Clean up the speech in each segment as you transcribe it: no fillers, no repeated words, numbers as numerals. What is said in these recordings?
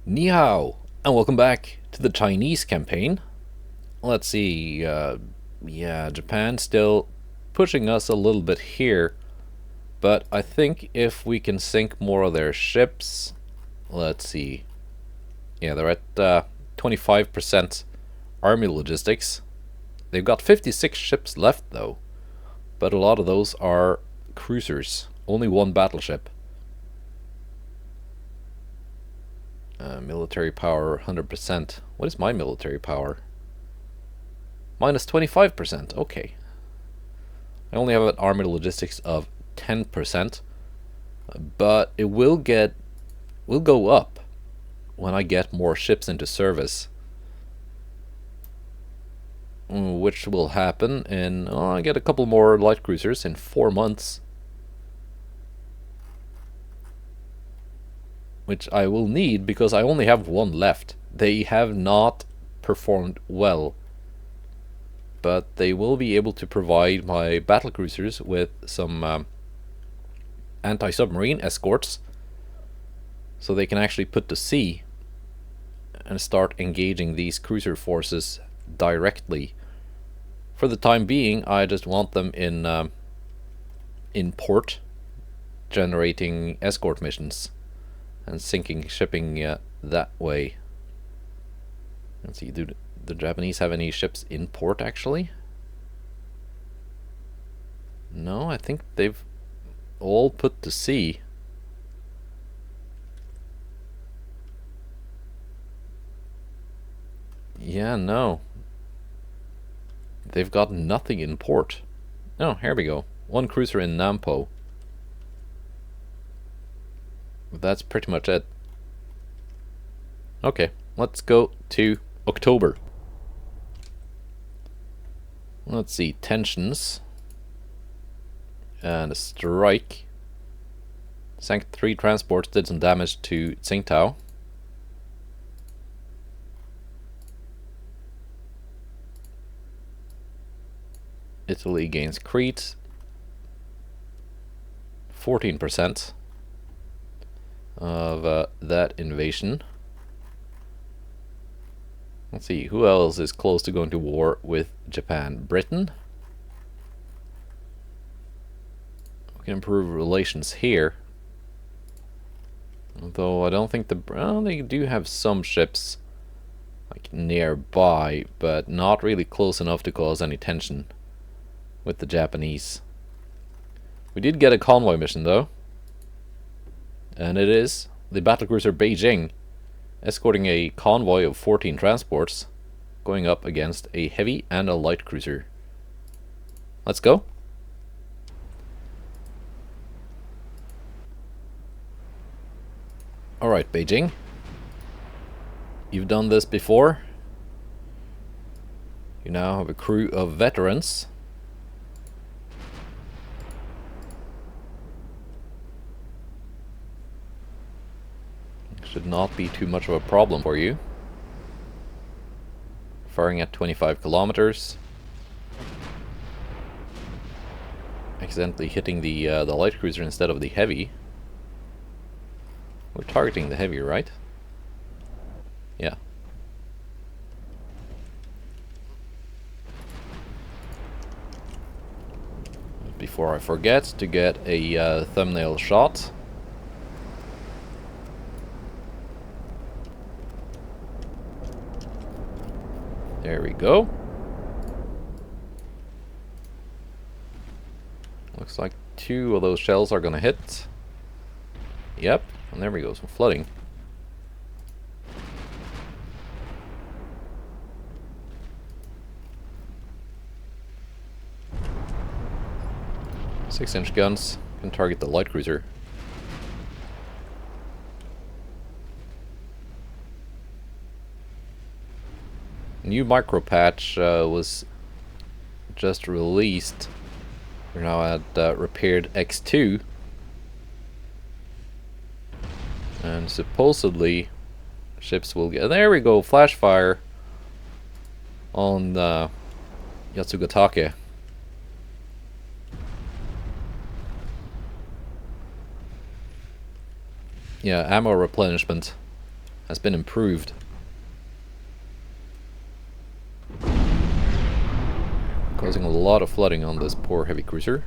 Ni hao, and welcome back to the Chinese campaign. Let's see, yeah, Japan still pushing us a little bit here, but I think if we can sink more of their ships, let's see, yeah, they're at 25% army logistics. They've got 56 ships left though, but a lot of those are cruisers, only one battleship. Military power 100%. What is my military power? Minus 25%. Okay. I only have an army logistics of 10%, but it will go up when I get more ships into service, which will happen in I get a couple more light cruisers in 4 months, which I will need because I only have one left. They have not performed well, but they will be able to provide my battlecruisers with some anti-submarine escorts, so they can actually put to sea and start engaging these cruiser forces directly. For the time being, I just want them in port, generating escort missions and sinking shipping that way. Let's see, do the Japanese have any ships in port actually? No, I think they've all put to sea. Yeah, no. They've got nothing in port. Oh, here we go. One cruiser in Nampo. That's pretty much it. Okay, let's go to October. Let's see, tensions. And a strike. Sank 3 transports, did some damage to Tsingtao. Italy gains Crete. 14% of that invasion. Let's see, who else is close to going to war with Japan? Britain? We can improve relations here. Although I don't think they do have some ships like nearby, but not really close enough to cause any tension with the Japanese. We did get a convoy mission though, and it is the battlecruiser Beijing escorting a convoy of 14 transports going up against a heavy and a light cruiser. Let's go. Alright, Beijing. You've done this before. You now have a crew of veterans. Should not be too much of a problem for you. Firing at 25 kilometers. Accidentally hitting the light cruiser instead of the heavy. We're targeting the heavy, right? Yeah. Before I forget to get a thumbnail shot. There we go. Looks like 2 of those shells are gonna hit. Yep, and there we go, some flooding. Six-inch guns can target the light cruiser. New micro patch was just released. We're now at repaired X2, and supposedly ships will get. There we go, flash fire on Yatsugatake. Yeah, ammo replenishment. has been improved. Causing a lot of flooding on this poor heavy cruiser.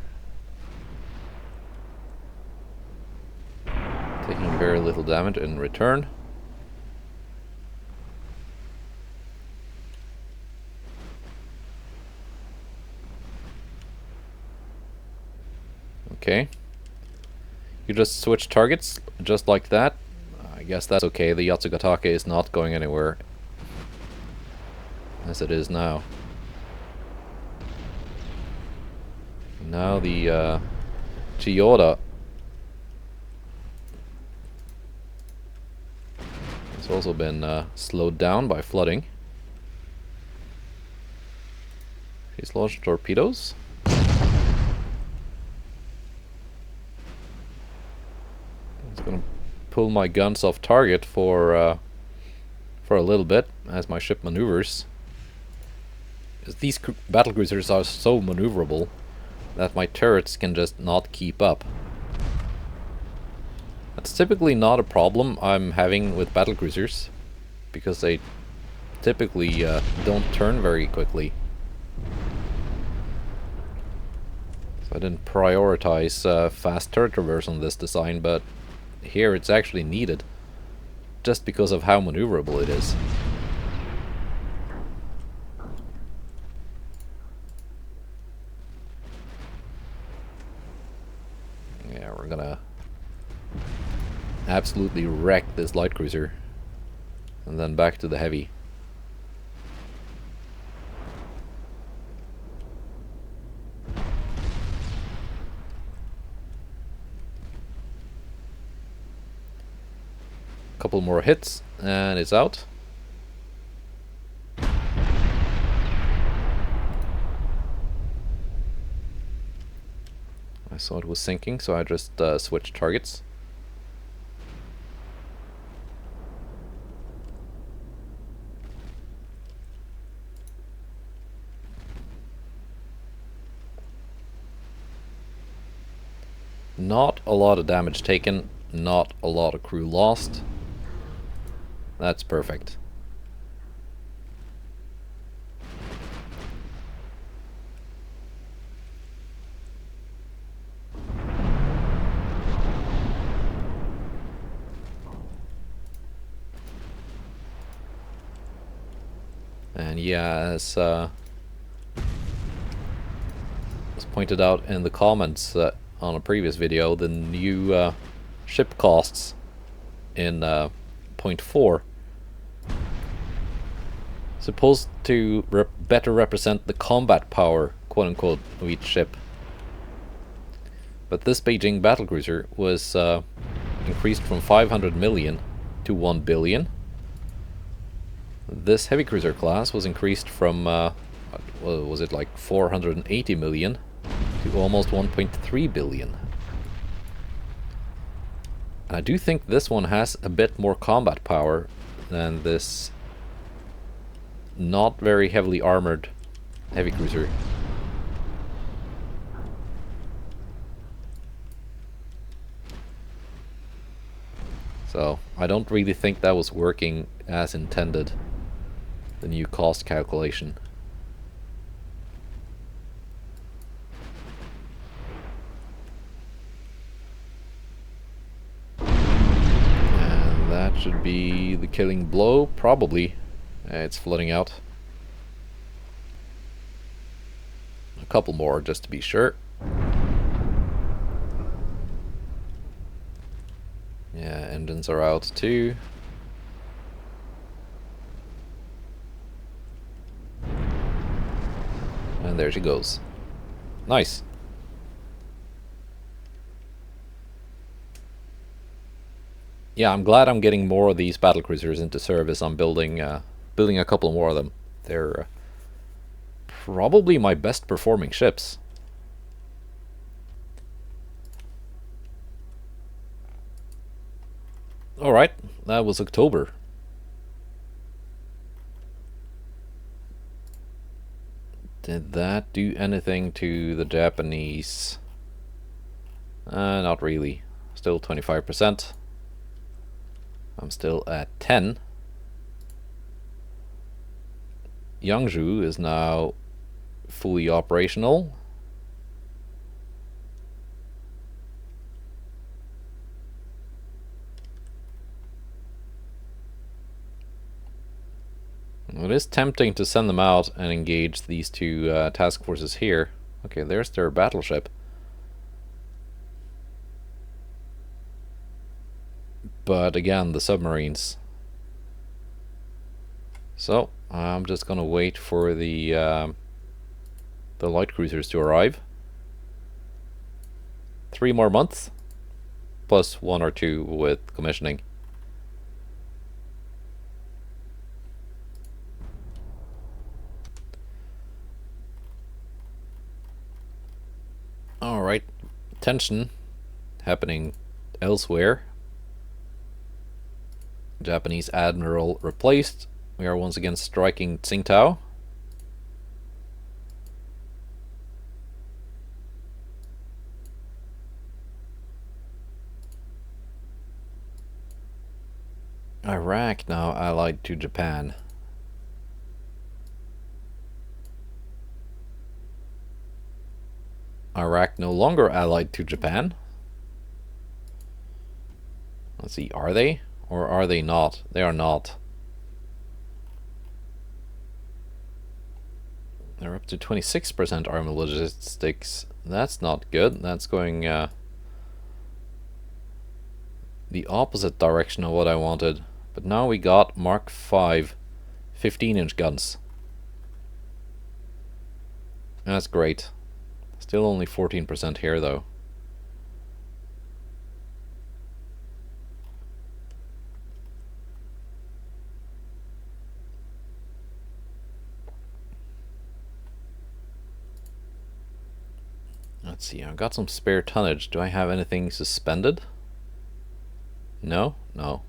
Taking very little damage in return. Okay. You just switch targets, just like that. I guess that's okay. The Yatsugatake is not going anywhere, as it is now. Now the Chiyoda has also been slowed down by flooding. He's launched torpedoes. It's gonna pull my guns off target for a little bit as my ship maneuvers. Because these battlecruisers are so maneuverable that my turrets can just not keep up. That's typically not a problem I'm having with battlecruisers, because they typically don't turn very quickly. So I didn't prioritize fast turret traverse on this design, but here it's actually needed, just because of how maneuverable it is. Yeah, we're gonna absolutely wreck this light cruiser, and then back to the heavy. Couple more hits and it's out. I saw it was sinking, so I just switched targets. Not a lot of damage taken, not a lot of crew lost. That's perfect. And yeah, as was pointed out in the comments on a previous video, the new ship costs in point 4 supposed to better represent the combat power, quote-unquote, of each ship. But this Beijing battlecruiser was increased from 500 million to 1 billion. This heavy cruiser class was increased from, was it like 480 million to almost 1.3 billion. And I do think this one has a bit more combat power than this not very heavily armored heavy cruiser. So I don't really think that was working as intended, the new cost calculation. And that should be the killing blow, probably. It's flooding out. A couple more just to be sure. Yeah, engines are out too. And there she goes. Nice. Yeah, I'm glad I'm getting more of these battlecruisers into service. I'm building a couple more of them. They're probably my best performing ships. Alright, that was October. Did that do anything to the Japanese? Not really. Still 25%. I'm still at 10. Yangzhou is now fully operational. It is tempting to send them out and engage these two task forces here. Okay, there's their battleship. But again, the submarines. So I'm just gonna wait for the light cruisers to arrive. 3 more months, plus 1 or 2 with commissioning. Alright, tension happening elsewhere. Japanese admiral replaced. We are once again striking Tsingtao. Iraq now allied to Japan. Iraq no longer allied to Japan. Let's see, are they? Or are they not? They are not. They're up to 26% army logistics. That's not good. That's going the opposite direction of what I wanted. But now we got Mark 5 15-inch guns. That's great. Still only 14% here though. Let's see, I've got some spare tonnage. Do I have anything suspended? No? No.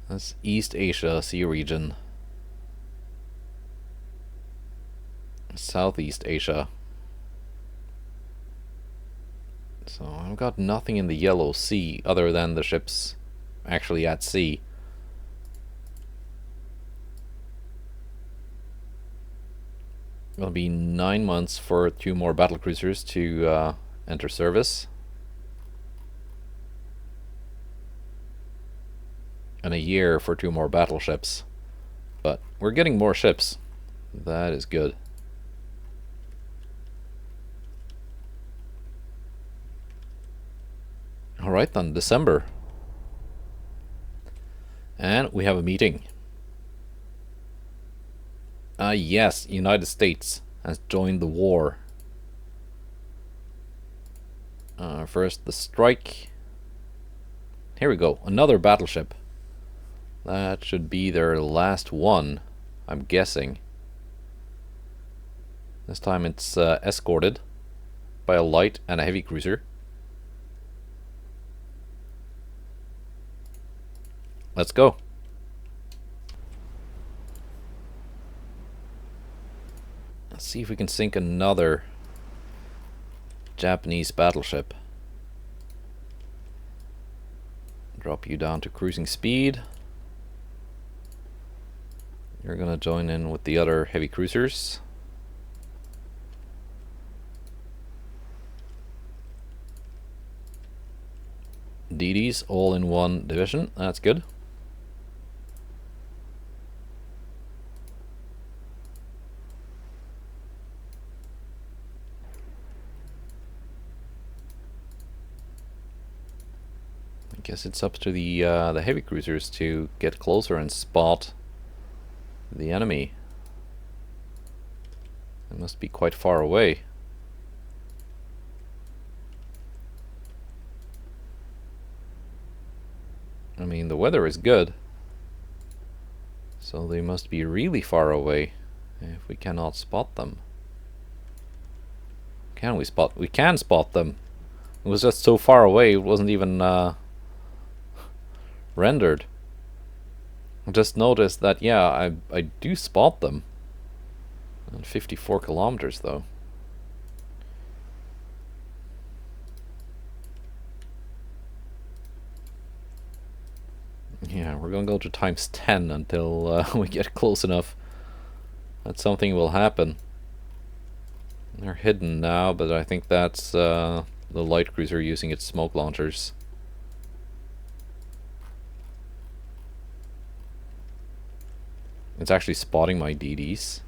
That's East Asia Sea region. Southeast Asia. So I've got nothing in the Yellow Sea other than the ships actually at sea. It'll be 9 months for 2 more battlecruisers to enter service. And a year for 2 more battleships. But we're getting more ships. That is good. Alright then, December. And we have a meeting. Yes, United States has joined the war. First, the strike. Here we go, another battleship. That should be their last one, I'm guessing. This time it's escorted by a light and a heavy cruiser. Let's go. Let's see if we can sink another Japanese battleship. Drop you down to cruising speed. You're gonna join in with the other heavy cruisers. DDs all in one division. That's good. I guess it's up to the heavy cruisers to get closer and spot the enemy. It must be quite far away. I mean, the weather is good, so they must be really far away if we cannot spot them. Can we spot? We can spot them. It was just so far away, it wasn't even rendered. I just noticed that, yeah, I do spot them. At 54 kilometers, though. Yeah, we're gonna go to times 10 until we get close enough that something will happen. They're hidden now, but I think that's the light cruiser using its smoke launchers. It's actually spotting my DDs.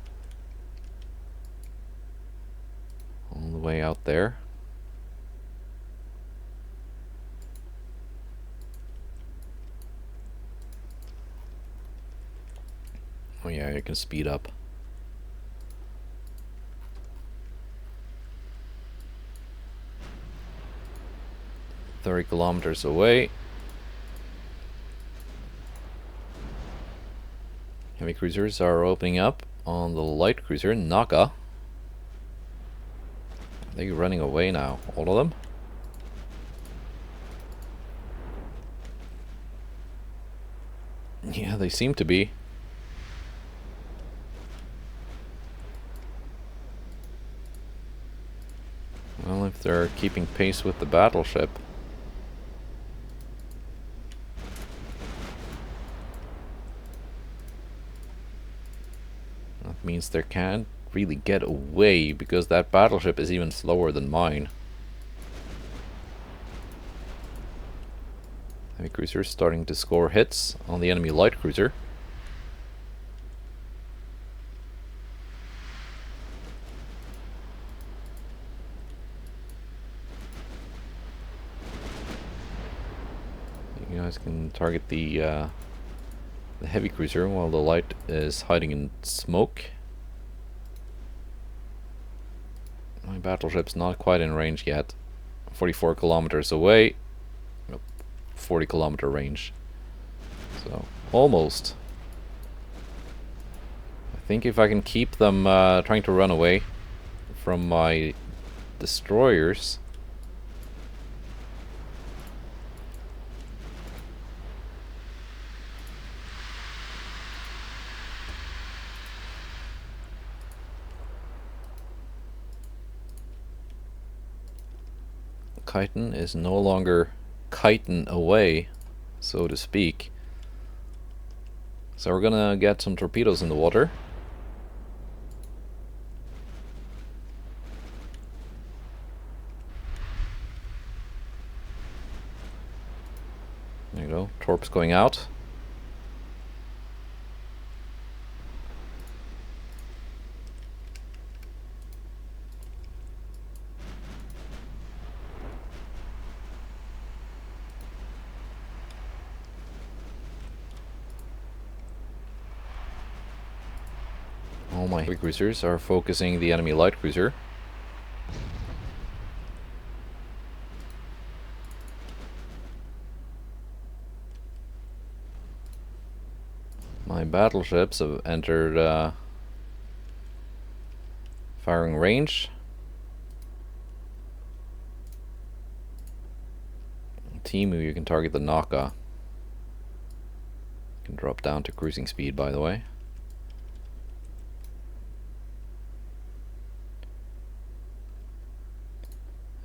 All the way out there. Oh yeah, you can speed up. "30 kilometers away." Heavy cruisers are opening up on the light cruiser, Naga. Are they running away now? All of them? Yeah, they seem to be. Well, if they're keeping pace with the battleship. That means they can't really get away, because that battleship is even slower than mine. Heavy cruiser starting to score hits on the enemy light cruiser. You guys can target the heavy cruiser while the light is hiding in smoke. My battleship's not quite in range yet. 44 kilometers away. 40 kilometer range. So, almost. I think if I can keep them trying to run away from my destroyers. Chitin is no longer kiting away, so to speak. So we're gonna get some torpedoes in the water. There you go, torps going out. All my heavy cruisers are focusing the enemy light cruiser. My battleships have entered firing range. Timu, you can target the Naka. You can drop down to cruising speed, by the way.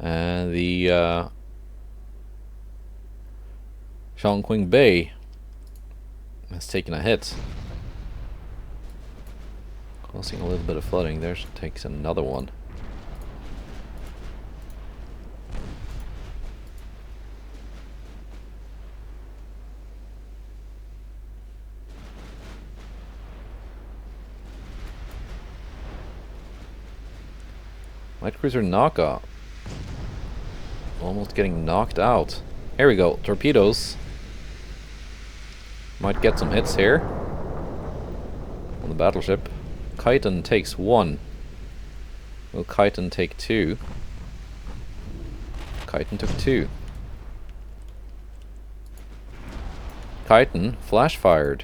And the Shangqing Bay has taken a hit. Causing a little bit of flooding. There takes another one. Light cruiser Naka. Almost getting knocked out. Here we go. Torpedoes. Might get some hits here on the battleship. Chitin takes one. Will Chitin take two? Chitin took two. Chitin flash fired.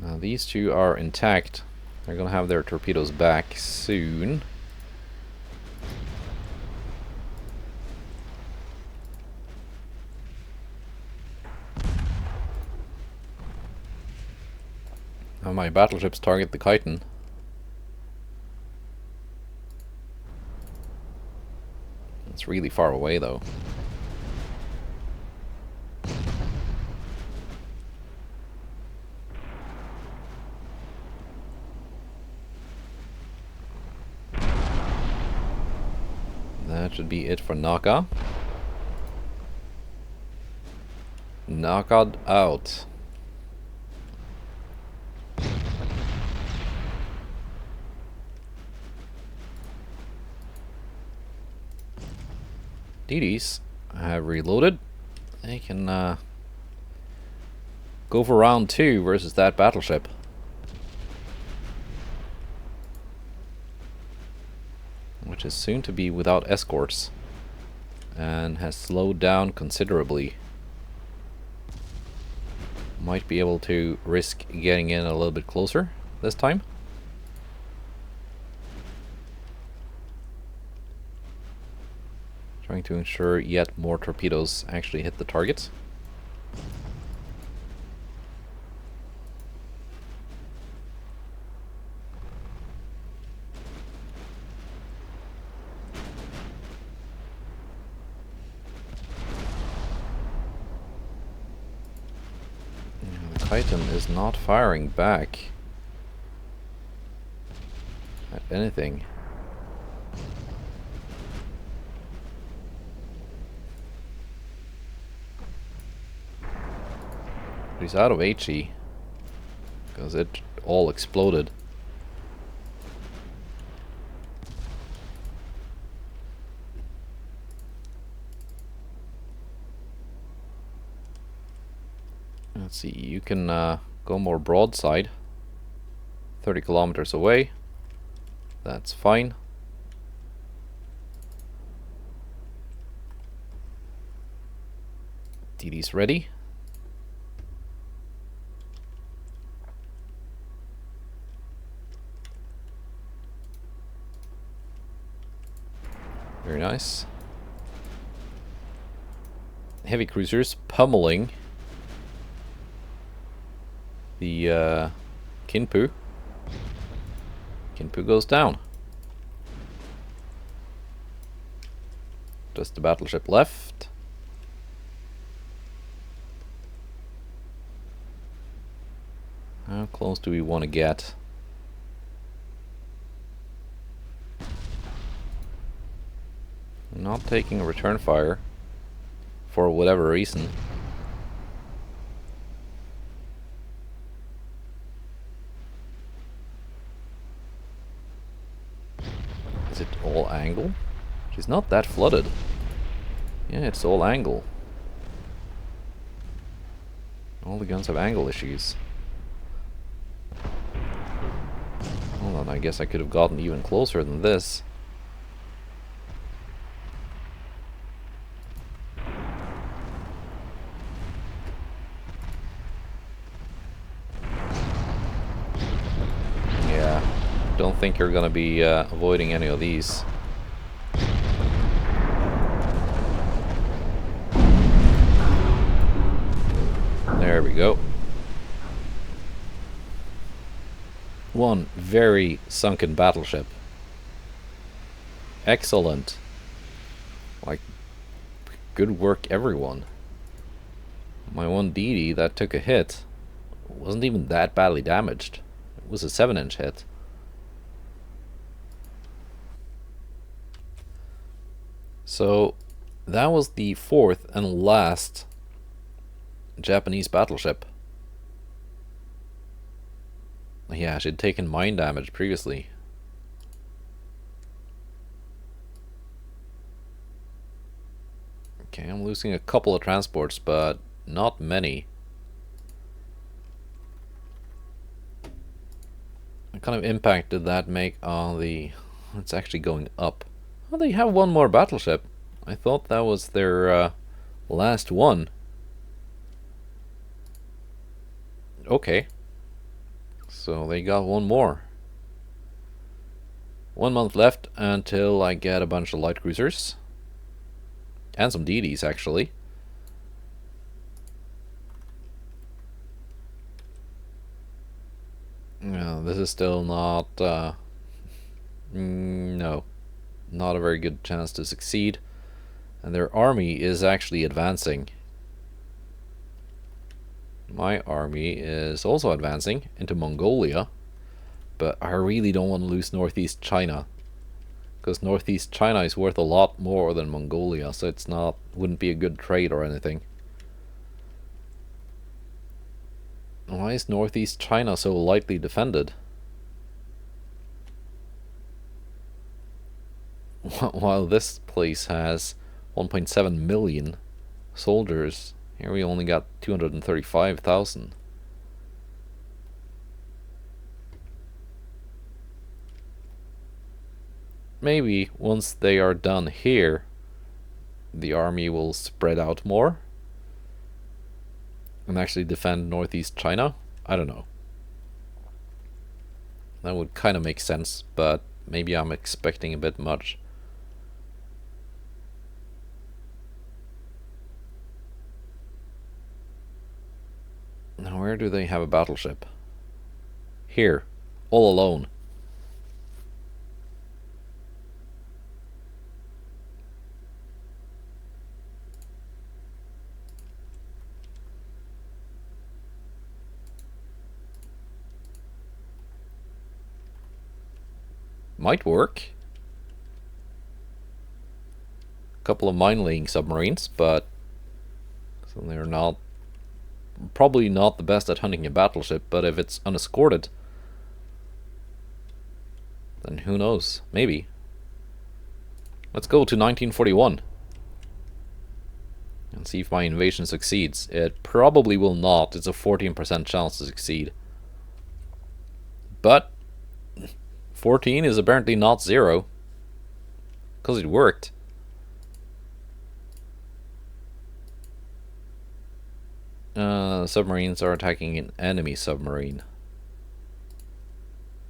Now these two are intact. They're gonna have their torpedoes back soon. Now my battleships target the chitin. It's really far away though. That should be it for Naka. Knockout out. DDs have reloaded. They can go for round 2 versus that battleship. Which is soon to be without escorts. And has slowed down considerably. Might be able to risk getting in a little bit closer this time. Trying to ensure yet more torpedoes actually hit the target. The Titan is not firing back at anything. He's out of HE because it all exploded. Let's see, you can go more broadside. 30 kilometers away. That's fine. DD's ready. Very nice. Heavy cruisers pummeling the Kinpu. Kinpu goes down. Just the battleship left. How close do we want to get? Not taking a return fire for whatever reason. Is it all angle? She's not that flooded. Yeah, it's all angle. All the guns have angle issues. Hold on, I guess I could have gotten even closer than this. Yeah, don't think you're gonna be avoiding any of these. There we go. One very sunken battleship. Excellent. Like, good work everyone. My one DD that took a hit wasn't even that badly damaged. It was a 7-inch hit. So that was the 4th and last Japanese battleship. Yeah, she'd taken mine damage previously. Okay, I'm losing a couple of transports, but not many. What kind of impact did that make on the... It's actually going up. Oh, they have one more battleship. I thought that was their last one. Okay. So they got one more. 1 month left until I get a bunch of light cruisers. And some DDs, actually. No, this is still not, no, not a very good chance to succeed. And their army is actually advancing. My army is also advancing into Mongolia, but I really don't want to lose Northeast China, because Northeast China is worth a lot more than Mongolia, so it's not, wouldn't be a good trade or anything. Why is Northeast China so lightly defended? While this place has 1.7 million soldiers, here we only got 235,000. Maybe once they are done here, the army will spread out more and actually defend Northeast China. I don't know. That would kind of make sense, but maybe I'm expecting a bit much. Now, where do they have a battleship? Here, all alone. Might work. A couple of mine-laying submarines, but so they're not, probably not the best at hunting a battleship, but if it's unescorted, then who knows? Maybe. Let's go to 1941 and see if my invasion succeeds. It probably will not. It's a 14% chance to succeed. But 14 is apparently not 0, because it worked. Submarines are attacking an enemy submarine.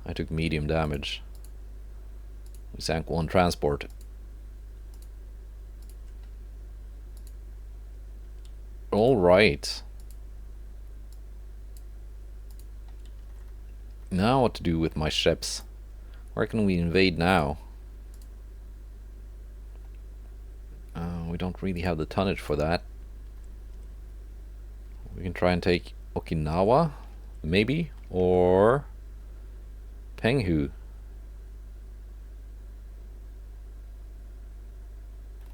I took medium damage. We sank one transport. Alright. Now what to do with my ships? Where can we invade now? We don't really have the tonnage for that. We can try and take Okinawa, maybe, or Penghu.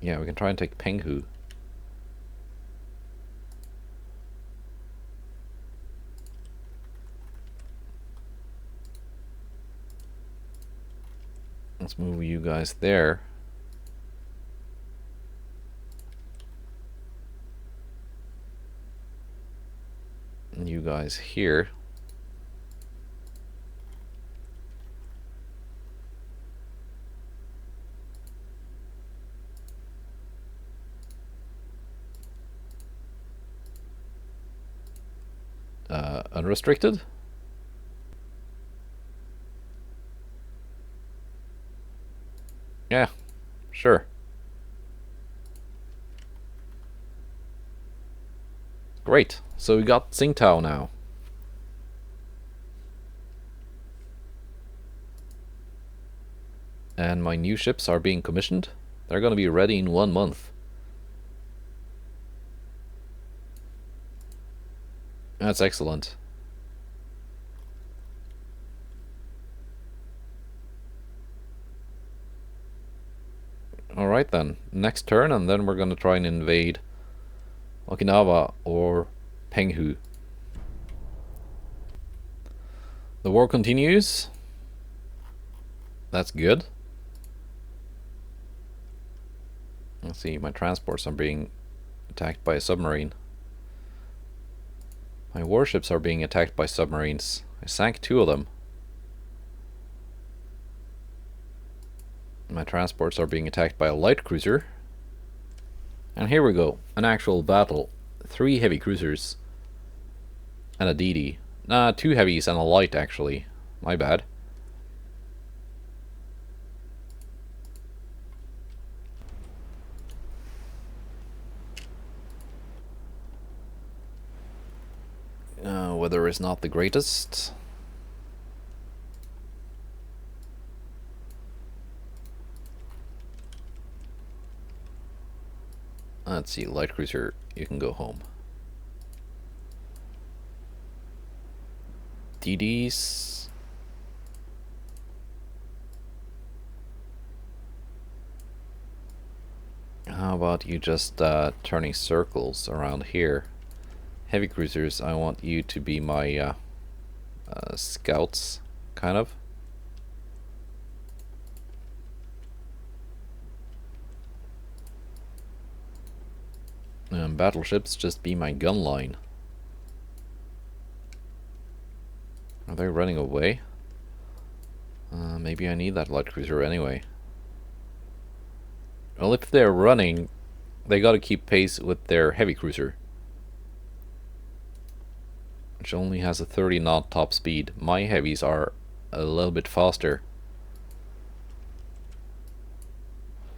Yeah, we can try and take Penghu. Let's move you guys there. And you guys here. Unrestricted? Yeah, sure. Great. So we got Tsingtao now. And my new ships are being commissioned. They're going to be ready in 1 month. That's excellent. Alright then, next turn, and then we're going to try and invade Okinawa or Penghu. The war continues. That's good. Let's see, my transports are being attacked by a submarine. My warships are being attacked by submarines. I sank 2 of them. My transports are being attacked by a light cruiser. And here we go, an actual battle. 3 heavy cruisers and a DD. Nah, 2 heavies and a light actually. My bad. Weather is not the greatest. Let's see, light cruiser, you can go home. DDs. How about you just turning circles around here? Heavy cruisers, I want you to be my scouts, kind of. And battleships, just be my gun line. Are they running away? Maybe I need that light cruiser anyway. Well, if they're running, they gotta keep pace with their heavy cruiser, which only has a 30 knot top speed. My heavies are a little bit faster.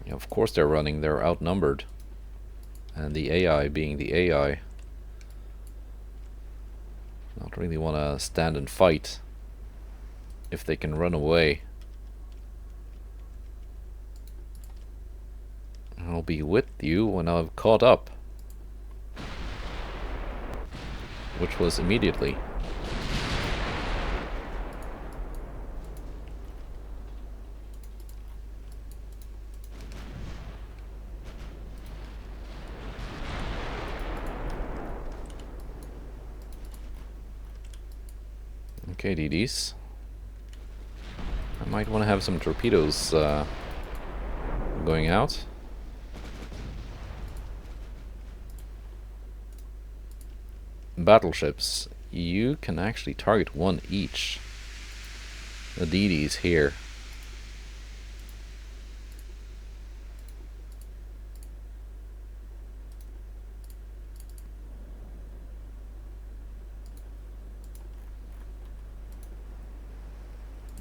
Yeah, of course they're running, they're outnumbered. And the AI being the AI. Not really want to stand and fight if they can run away. I'll be with you when I've caught up. Which was immediately. Okay, DDs. I might want to have some torpedoes going out. Battleships. You can actually target one each. The DDs here.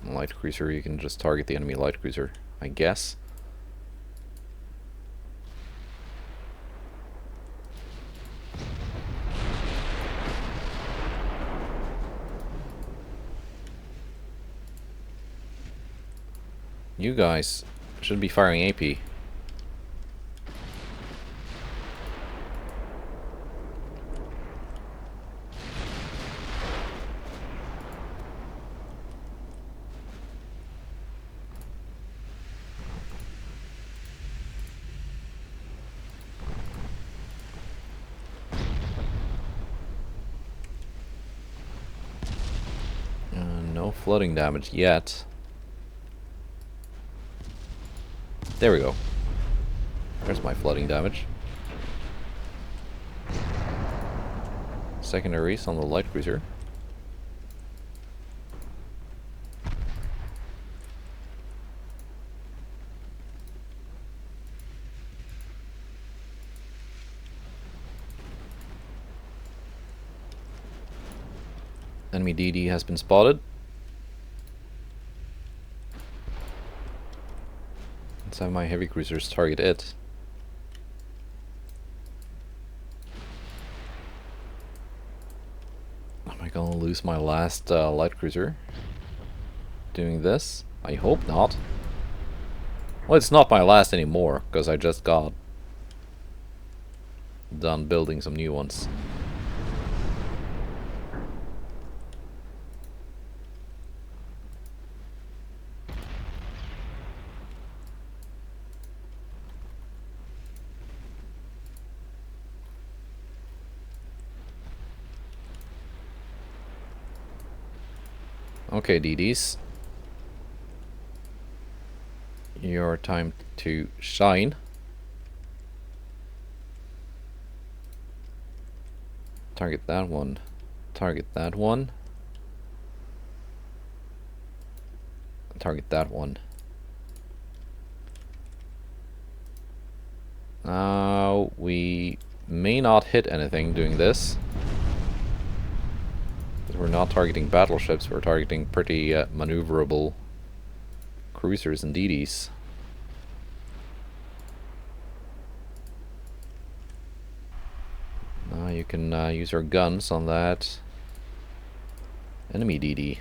Light cruiser, you can just target the enemy light cruiser, I guess. You guys should be firing AP. No flooding damage yet. There we go. There's my flooding damage. Secondaries on the light cruiser. Enemy DD has been spotted. Let's have my heavy cruisers target it. Am I gonna lose my last light cruiser doing this? I hope not. Well, it's not my last anymore, because I just got done building some new ones. Okay, DDs. Your time to shine. Target that one. Target that one. Target that one. Now, we may not hit anything doing this. We're not targeting battleships, we're targeting pretty maneuverable cruisers and DDs. Now you can use our guns on that enemy DD.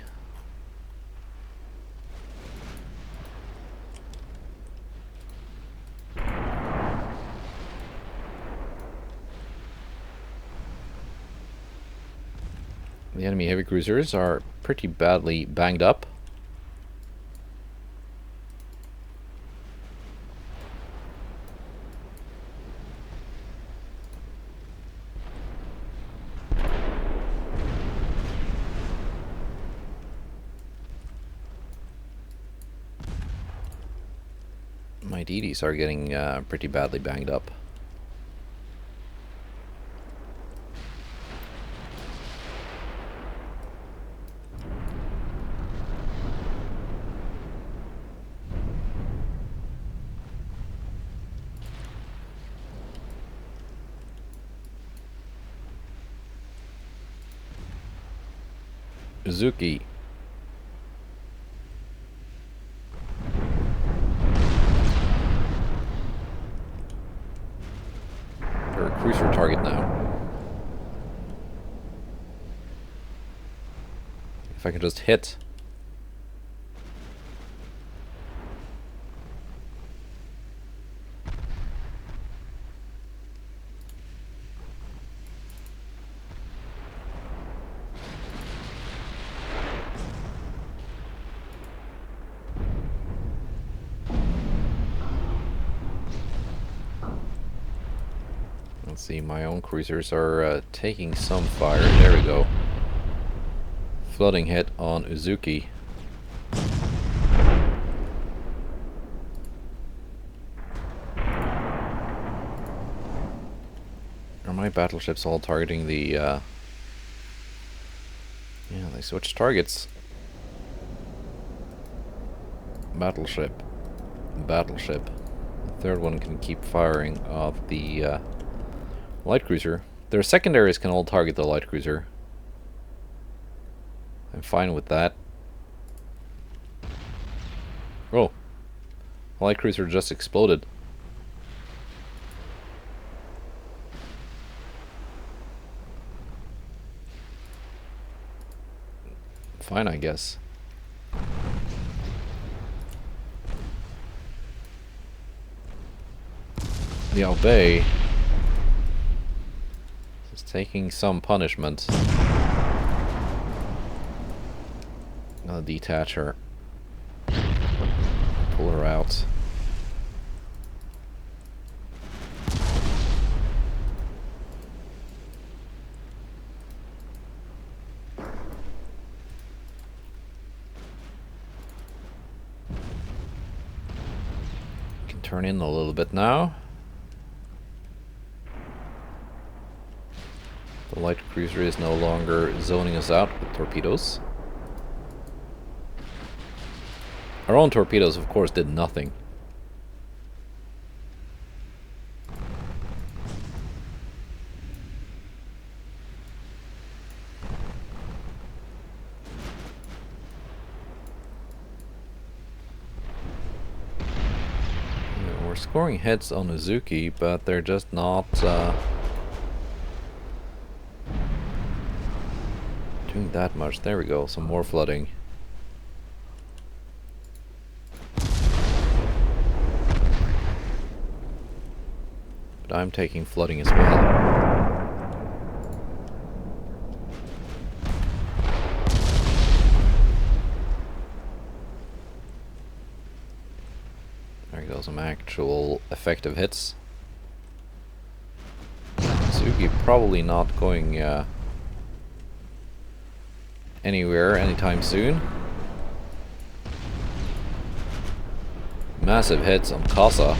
The enemy heavy cruisers are pretty badly banged up. My DDs are getting pretty badly banged up. Uzuki. They're a cruiser target now. If I can just hit. Let's see, my own cruisers are taking some fire. There we go. Flooding hit on Uzuki. Are my battleships all targeting the... Yeah, they switched targets. Battleship. Battleship. The third one can keep firing off the light cruiser. Their secondaries can all target the light cruiser. I'm fine with that. Oh. The light cruiser just exploded. Fine, I guess. The Albay is taking some punishment. I'll detach her. Pull her out. Can turn in a little bit now. The light cruiser is no longer zoning us out with torpedoes. Our own torpedoes, of course, did nothing. We're scoring hits on Uzuki, but they're just not doing that much. There we go, some more flooding. But I'm taking flooding as well. There goes some actual effective hits. Suzuki probably not going anywhere anytime soon. Massive hits on Casa.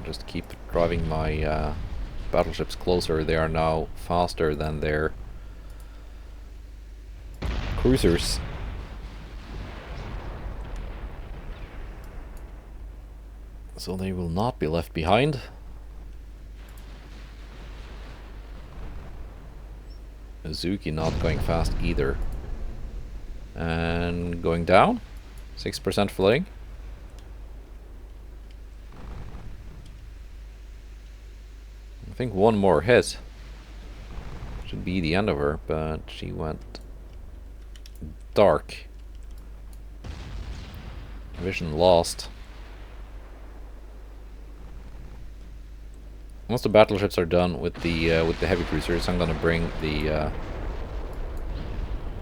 Just keep driving my battleships closer. They are now faster than their cruisers. So they will not be left behind. Uzuki not going fast either. And going down. 6% flooding. I think one more hit should be the end of her, but she went dark. Vision lost. Once the battleships are done with the heavy cruisers, I'm gonna bring the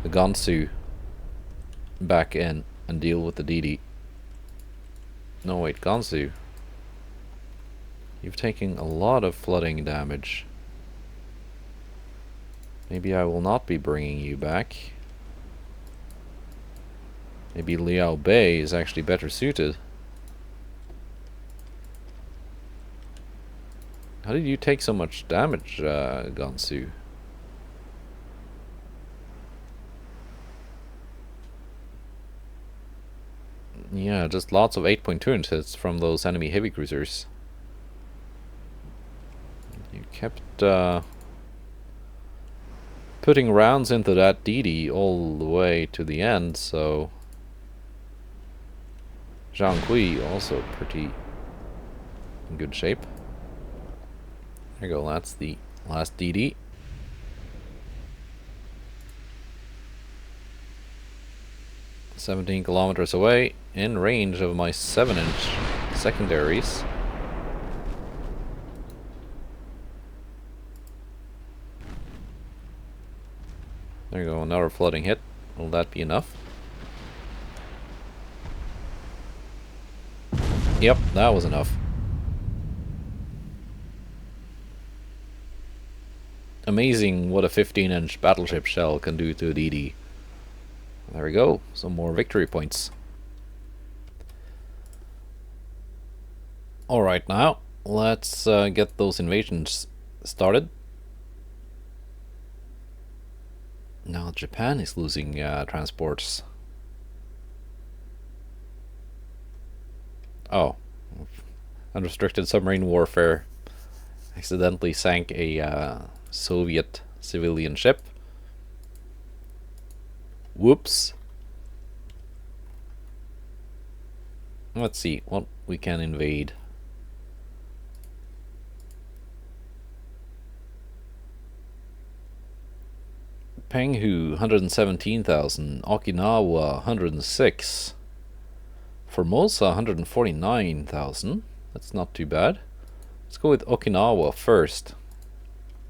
Gansu back in and deal with the DD. No wait, Gansu. You've taken a lot of flooding damage. Maybe I will not be bringing you back. Maybe Liao Bei is actually better suited. How did you take so much damage, Gansu? Yeah, just lots of 8.2 hits from those enemy heavy cruisers. You kept putting rounds into that DD all the way to the end, so Zhang Kui also pretty in good shape. There you go, that's the last DD. "17 kilometers away, in range of my 7-inch secondaries." There you go, another flooding hit. Will that be enough? Yep, that was enough. Amazing what a 15-inch battleship shell can do to a DD. There we go, some more victory points. Alright, now let's get those invasions started. Now Japan is losing transports. Oh, unrestricted submarine warfare accidentally sank a Soviet civilian ship. Whoops. Let's see what we can invade. Penghu 117,000, Okinawa 106, Formosa 149,000. That's not too bad. Let's go with Okinawa first,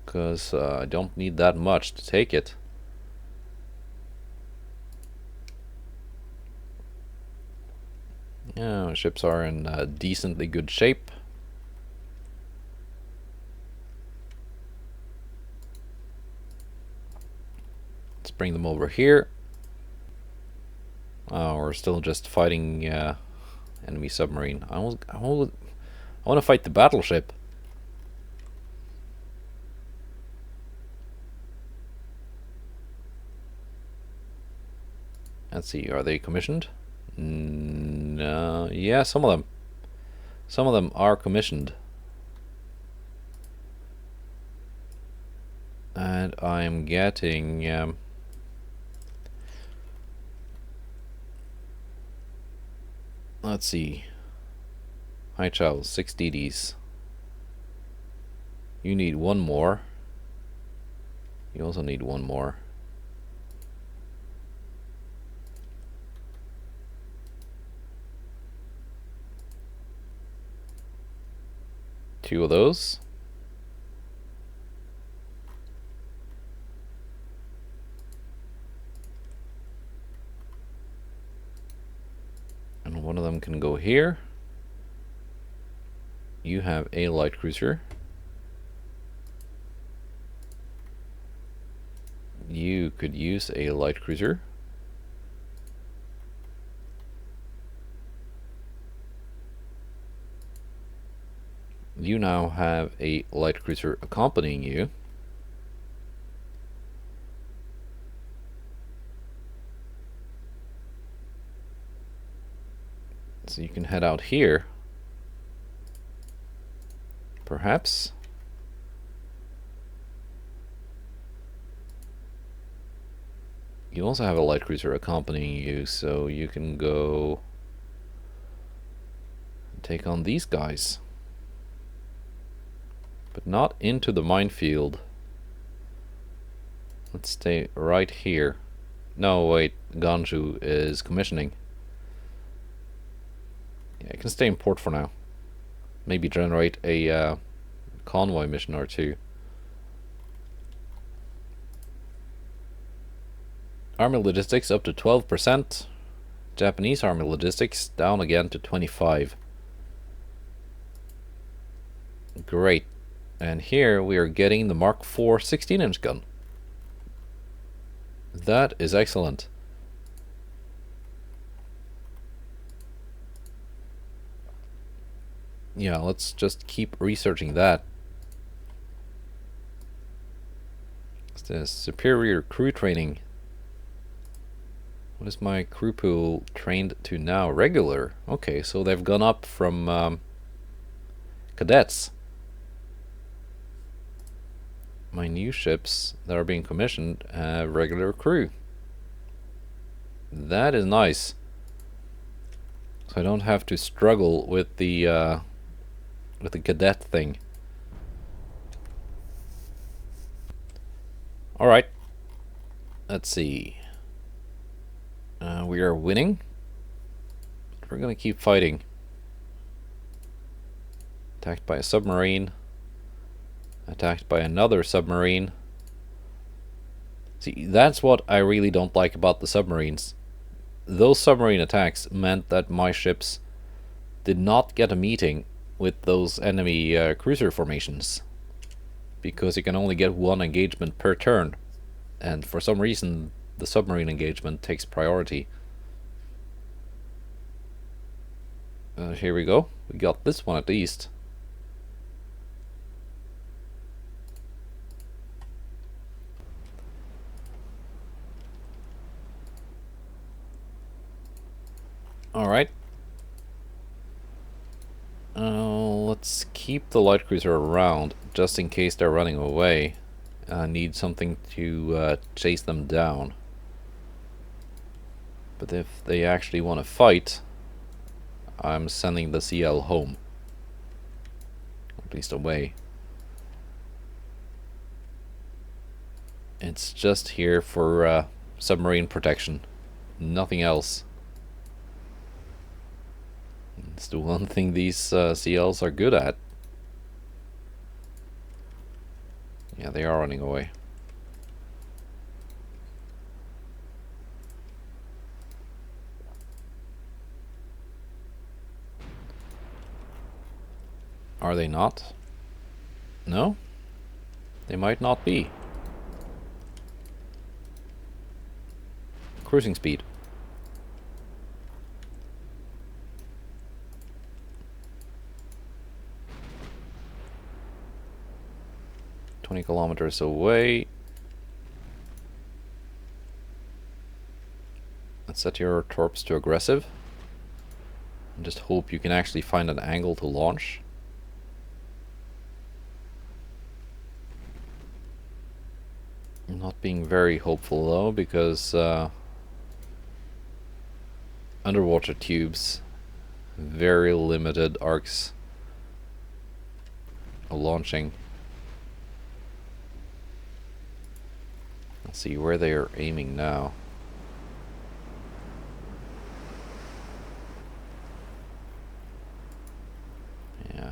because I don't need that much to take it. Yeah, my ships are in decently good shape. Let's bring them over here. We're still just fighting enemy submarine. I want to fight the battleship. Let's see, are they commissioned? No, yeah, some of them. Some of them are commissioned. And I'm getting let's see. Hi Charles, 6 DDs. You need one more. You also need one more. Two of those. And one of them can go here. You have a light cruiser. You could use a light cruiser. You now have a light cruiser accompanying you. So you can head out here. Perhaps. You also have a light cruiser accompanying you, so you can go and take on these guys. But not into the minefield. Let's stay right here. No, wait, Ganju is commissioning. Yeah, I can stay in port for now. Maybe generate a convoy mission or two. Army logistics up to 12%. Japanese army logistics down again to 25. Great. And here we are getting the Mark IV 16-inch gun. That is excellent. Yeah, let's just keep researching that. It's the superior crew training. What is my crew pool trained to now? Regular. Okay, so they've gone up from cadets. My new ships that are being commissioned have regular crew. That is nice. So I don't have to struggle with the cadet thing. Alright. Let's see. We are winning. We're gonna keep fighting. Attacked by a submarine. Attacked by another submarine. See, that's what I really don't like about the submarines. Those submarine attacks meant that my ships did not get a meeting with those enemy cruiser formations, because you can only get one engagement per turn, and for some reason the submarine engagement takes priority. Here we go. We got this one at least. Alright. Let's keep the light cruiser around, just in case they're running away. I need something to chase them down. But if they actually want to fight, I'm sending the CL home. At least away. It's just here for submarine protection. Nothing else. It's the one thing these CLs are good at. Yeah, they are running away. Are they not? No? They might not be. Cruising speed. Kilometers away. Let's set your torps to aggressive. And just hope you can actually find an angle to launch. I'm not being very hopeful though, because underwater tubes, very limited arcs of launching. Let's see where they are aiming now. Yeah.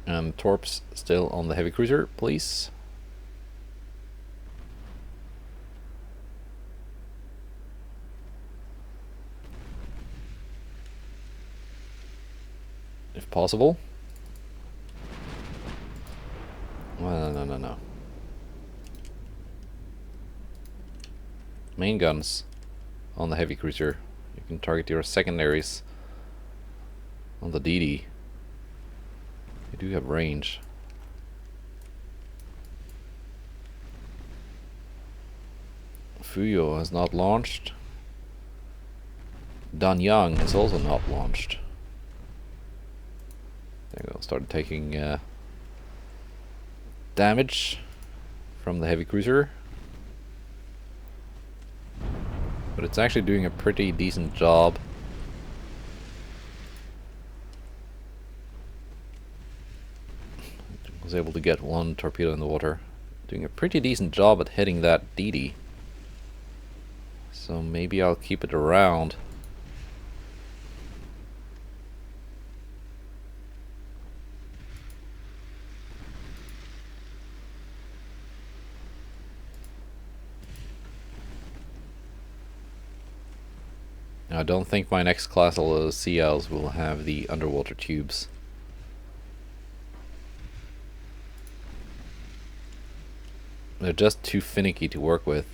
And torps still on the heavy cruiser, please. If possible. Well, no. Main guns on the heavy cruiser. You can target your secondaries on the DD. You do have range. Fuyo has not launched. Danyang is also not launched. There we go, started taking damage from the heavy cruiser. But it's actually doing a pretty decent job. Was able to get one torpedo in the water. doing a pretty decent job at hitting that DD. So maybe I'll keep it around. I don't think my next class of CLs will have the underwater tubes. They're just too finicky to work with.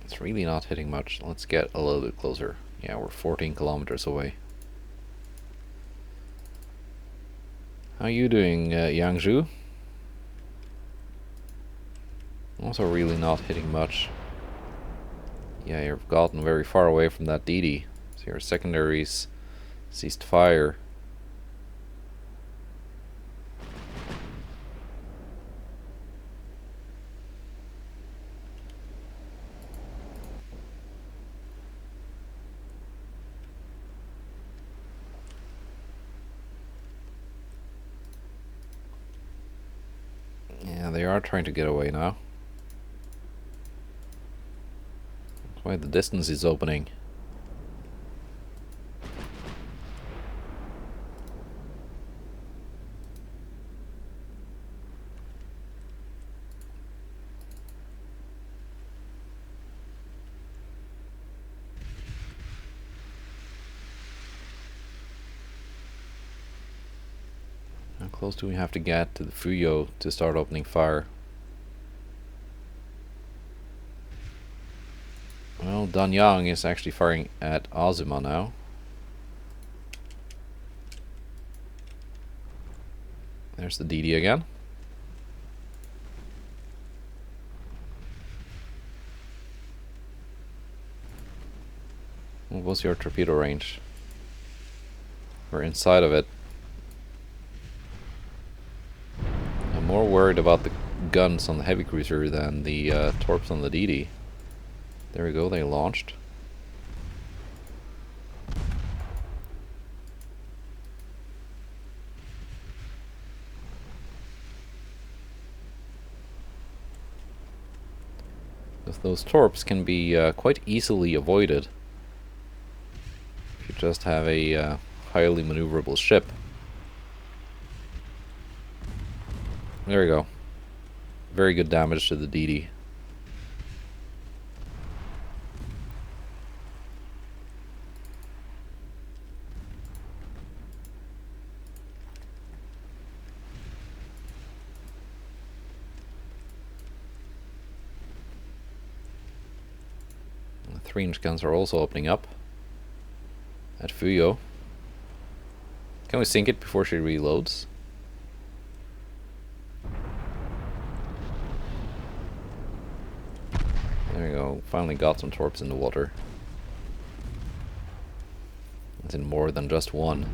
It's really not hitting much. Let's get a little bit closer. Yeah, we're 14 kilometers away. How you doing, Yangzhou? Also really not hitting much. Yeah, you've gotten very far away from that DD. So your secondaries ceased fire. Yeah, they are trying to get away now. That's why the distance is opening. How close do we have to get to the Fuyo to start opening fire? Well, Danyang is actually firing at Azuma now. There's the DD again. What was your torpedo range? We're inside of it. I'm more worried about the guns on the heavy cruiser than the torps on the DD. There we go, they launched. Those torps can be quite easily avoided if you just have a highly maneuverable ship. There we go. Very good damage to the DD. The 3-inch guns are also opening up at Fuyo. Can we sink it before she reloads? There we go, finally got some torps in the water. It's in more than just one.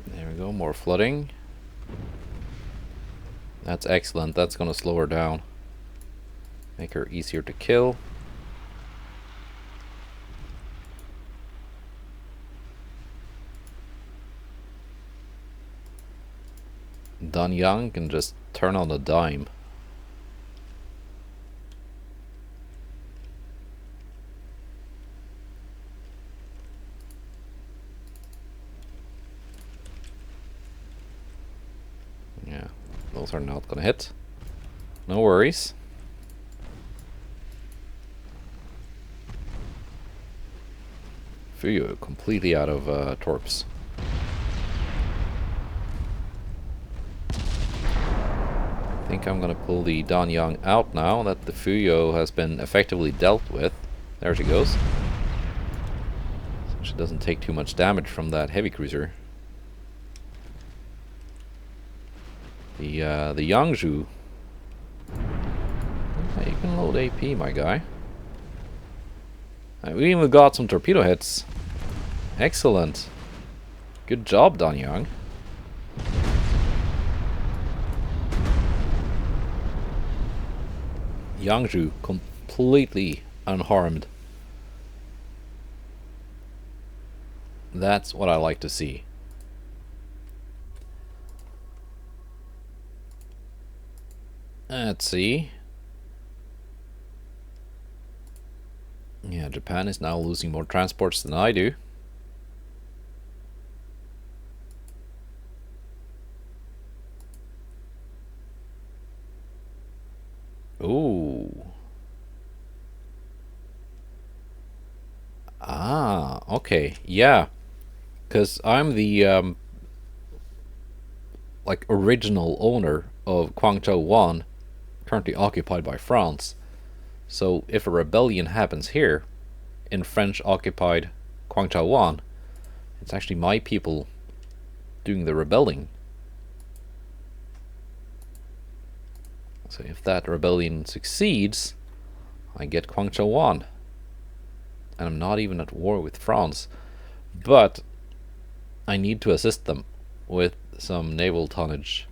There we go, more flooding. That's excellent, that's gonna slow her down. Make her easier to kill. Danyang can just turn on a dime. Yeah, those are not gonna hit. No worries. Fuyo completely out of torps. I think I'm gonna pull the Danyang out now that the Fuyo has been effectively dealt with. There she goes. So she doesn't take too much damage from that heavy cruiser. The Yangzhou. Okay, you can load AP, my guy. We even got some torpedo hits. Excellent. Good job, Danyang. Yangzhou completely unharmed. That's what I like to see. Let's see. Yeah, Japan is now losing more transports than I do. Ooh. Ah, okay. Yeah. Because I'm the like original owner of Guangzhou 1, currently occupied by France. So if a rebellion happens here in French occupied Guangzhou 1, it's actually my people doing the rebelling. So if that rebellion succeeds, I get Guangzhou 1. And I'm not even at war with France. But I need to assist them with some naval tonnage.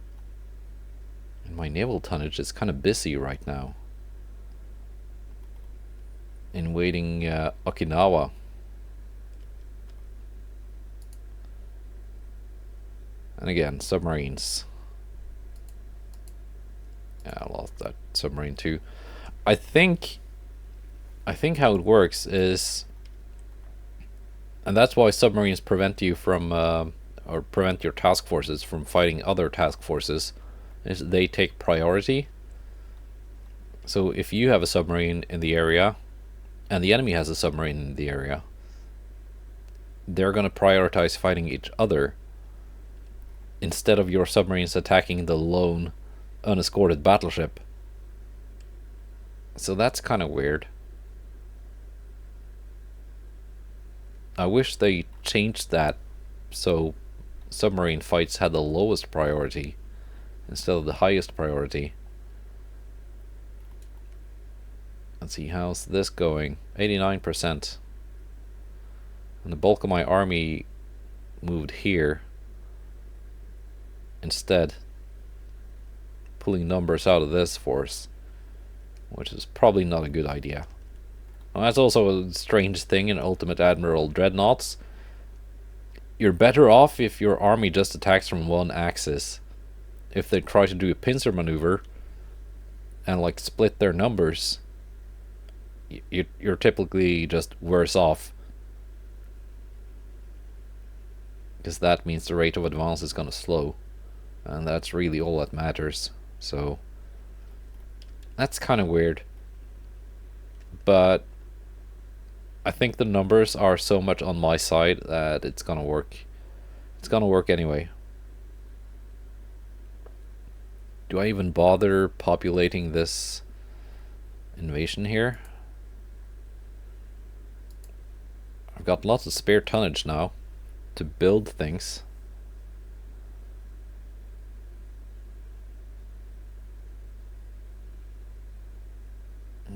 And my naval tonnage is kind of busy right now. Invading Okinawa. And again, submarines. Yeah, I lost that submarine too. I think how it works is, and that's why submarines prevent you from, or prevent your task forces from fighting other task forces, is they take priority. So if you have a submarine in the area, and the enemy has a submarine in the area, they're going to prioritize fighting each other instead of your submarines attacking the lone unescorted battleship. So that's kind of weird. I wish they changed that so submarine fights had the lowest priority instead of the highest priority. Let's see, how's this going? 89%. And the bulk of my army moved here instead, pulling numbers out of this force, which is probably not a good idea. Well, that's also a strange thing in Ultimate Admiral Dreadnoughts. You're better off if your army just attacks from one axis. If they try to do a pincer maneuver and like split their numbers, you're typically just worse off, because that means the rate of advance is going to slow, and that's really all that matters. So that's kind of weird, but I think the numbers are so much on my side that it's gonna work. It's gonna work anyway. Do I even bother populating this invasion here? I've got lots of spare tonnage now to build things.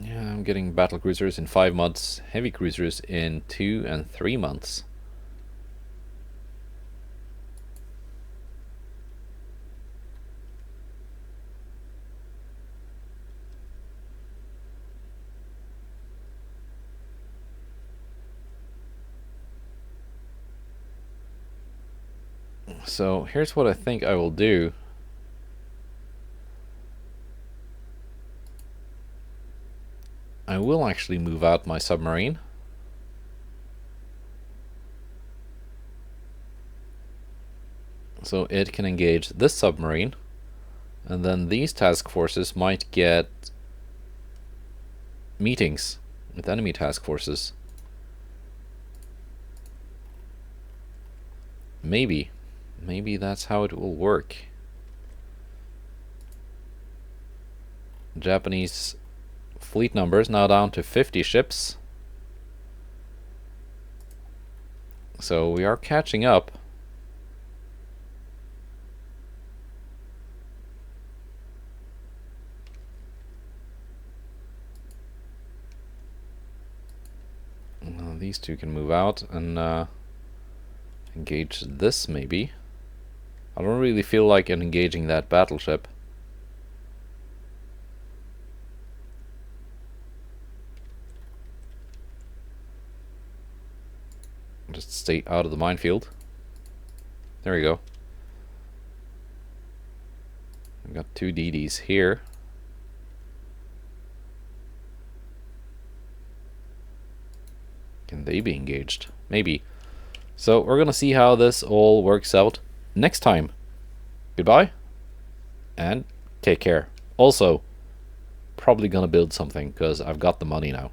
Yeah, I'm getting battlecruisers in 5 months, heavy cruisers in 2 and 3 months. So here's what I think I will do. I will actually move out my submarine. So it can engage this submarine, and then these task forces might get meetings with enemy task forces. Maybe that's how it will work. Japanese fleet numbers now down to 50 ships. So we are catching up. these two can move out and engage this, maybe. I don't really feel like engaging that battleship. Just stay out of the minefield. There we go. We've got two DDs here. Can they be engaged? Maybe. So we're gonna see how this all works out next time. Goodbye and take care. Also, probably gonna build something because I've got the money now.